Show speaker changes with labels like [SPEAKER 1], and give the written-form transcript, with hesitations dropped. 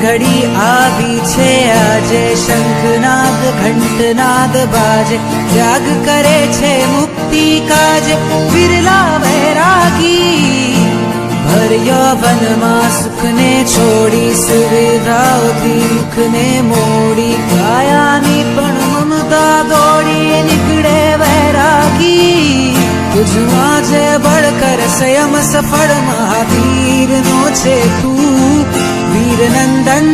[SPEAKER 1] घड़ी आवी छे आजे शंखनाद घंटनाद बाजे त्याग करे छे मुक्ति काजे विरला वैरागी भर यौवનમાં સુખને છોડી સુવિધાઓથી મુખને મોડી કાયાની પણ મમતા દોડી નીકળે વૈરાગી તુજમાં જે બળકર સંયમ સફળ મહાવીરનો છે તું વીર નંદન